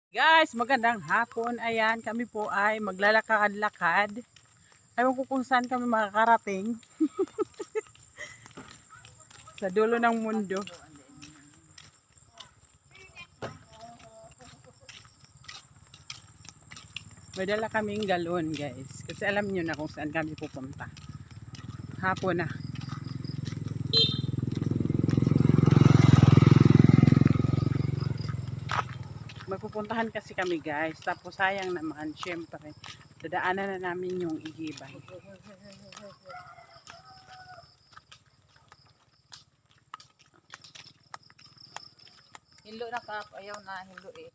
Guys, magandang hapon. Ayan, kami po ay maglalakad-lakad. Ewan ko kung saan kami makakarating. Sa dulo ng mundo. May dala kaming galon, guys. Kasi alam nyo na kung saan kami pupunta. Hapon na. Magpupuntahan kasi kami, guys. Tapos sayang naman, syempre. Dadaanan na namin yung Igibay. Hilo na kap, ayaw na hilo eh.